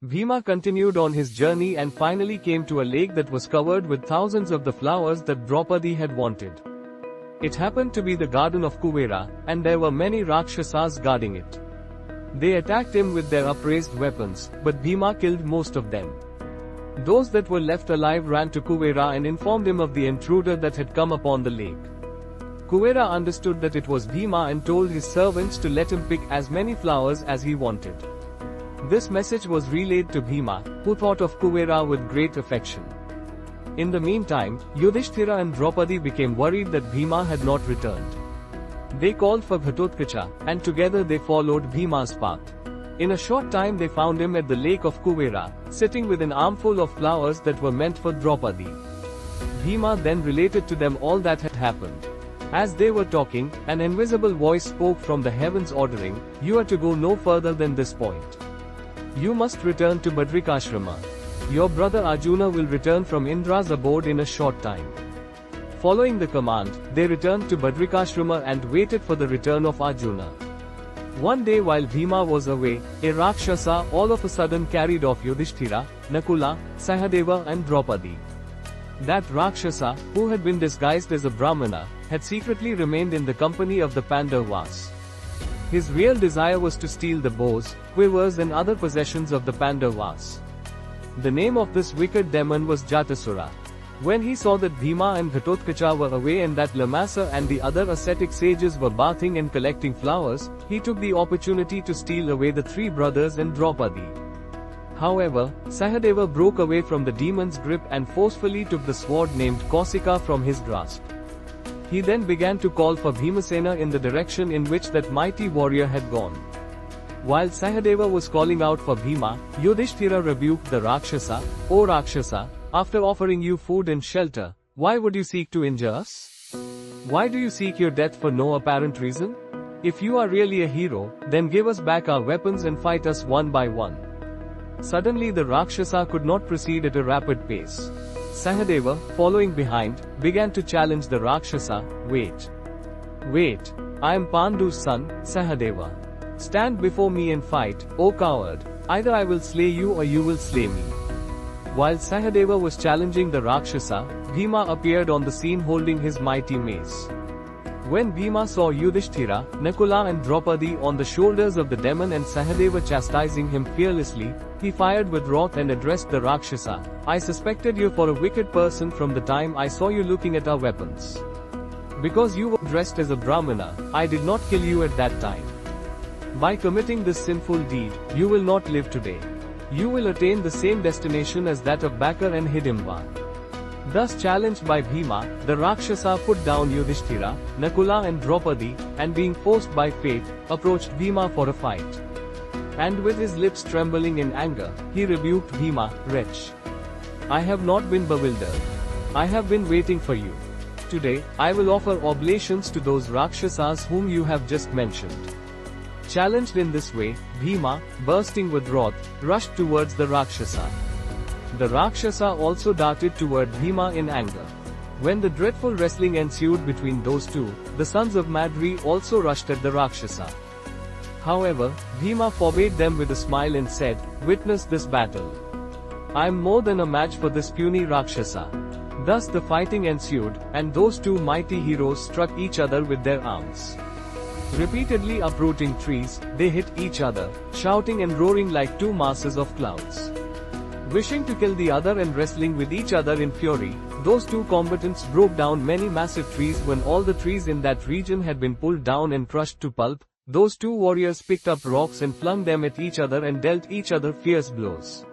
Bhima continued on his journey and finally came to a lake that was covered with thousands of the flowers that Draupadi had wanted. It happened to be the garden of Kuvera, and there were many Rakshasas guarding it. They attacked him with their upraised weapons, but Bhima killed most of them. Those that were left alive ran to Kuvera and informed him of the intruder that had come upon the lake. Kuvera understood that it was Bhima and told his servants to let him pick as many flowers as he wanted. This message was relayed to Bhima, who thought of Kuvera with great affection. In the meantime, Yudhishthira and Draupadi became worried that Bhima had not returned. They called for Ghatotkacha, and together they followed Bhima's path. In a short time they found him at the lake of Kuvera, sitting with an armful of flowers that were meant for Draupadi. Bhima then related to them all that had happened. As they were talking, an invisible voice spoke from the heavens ordering, "You are to go no further than this point. You must return to Badrikashrama. Your brother Arjuna will return from Indra's abode in a short time." Following the command, they returned to Badrikashrama and waited for the return of Arjuna. One day while Bhima was away, a Rakshasa all of a sudden carried off Yudhishthira, Nakula, Sahadeva and Draupadi. That Rakshasa, who had been disguised as a Brahmana, had secretly remained in the company of the Pandavas. His real desire was to steal the bows, quivers and other possessions of the Pandavas. The name of this wicked demon was Jatasura. When he saw that Bhima and Ghatotkacha were away and that Lamasa and the other ascetic sages were bathing and collecting flowers, he took the opportunity to steal away the three brothers and Draupadi. However, Sahadeva broke away from the demon's grip and forcefully took the sword named Kausika from his grasp. He then began to call for Bhimasena in the direction in which that mighty warrior had gone. While Sahadeva was calling out for Bhima, Yudhishthira rebuked the Rakshasa, "O Rakshasa, after offering you food and shelter, why would you seek to injure us? Why do you seek your death for no apparent reason? If you are really a hero, then give us back our weapons and fight us one by one." Suddenly the Rakshasa could not proceed at a rapid pace. Sahadeva, following behind, began to challenge the Rakshasa, "Wait. Wait. I am Pandu's son, Sahadeva. Stand before me and fight, O coward. Either I will slay you or you will slay me." While Sahadeva was challenging the Rakshasa, Bhima appeared on the scene holding his mighty mace. When Bhima saw Yudhishthira, Nakula and Draupadi on the shoulders of the demon and Sahadeva chastising him fearlessly, he fired with wrath and addressed the Rakshasa, "I suspected you for a wicked person from the time I saw you looking at our weapons. Because you were dressed as a Brahmana, I did not kill you at that time. By committing this sinful deed, you will not live today. You will attain the same destination as that of Bakar and Hidimba." Thus challenged by Bhima, the Rakshasa put down Yudhishthira, Nakula and Draupadi, and being forced by fate, approached Bhima for a fight. And with his lips trembling in anger, he rebuked Bhima, "Wretch! I have not been bewildered. I have been waiting for you. Today, I will offer oblations to those Rakshasas whom you have just mentioned." Challenged in this way, Bhima, bursting with wrath, rushed towards the Rakshasa. The Rakshasa also darted toward Bhima in anger. When the dreadful wrestling ensued between those two, the sons of Madri also rushed at the Rakshasa. However, Bhima forbade them with a smile and said, "Witness this battle. I am more than a match for this puny Rakshasa." Thus the fighting ensued, and those two mighty heroes struck each other with their arms. Repeatedly uprooting trees, they hit each other, shouting and roaring like two masses of clouds. Wishing to kill the other and wrestling with each other in fury, those two combatants broke down many massive trees. When all the trees in that region had been pulled down and crushed to pulp, those two warriors picked up rocks and flung them at each other and dealt each other fierce blows.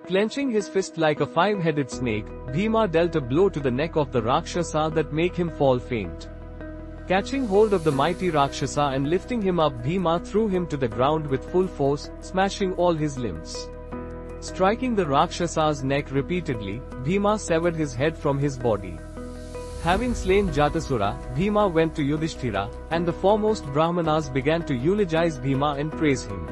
Clenching his fist like a five-headed snake, Bhima dealt a blow to the neck of the Rakshasa that made him fall faint. Catching hold of the mighty Rakshasa and lifting him up, Bhima threw him to the ground with full force, smashing all his limbs. Striking the Rakshasa's neck repeatedly, Bhima severed his head from his body. Having slain Jatasura, Bhima went to Yudhishthira, and the foremost Brahmanas began to eulogize Bhima and praise him.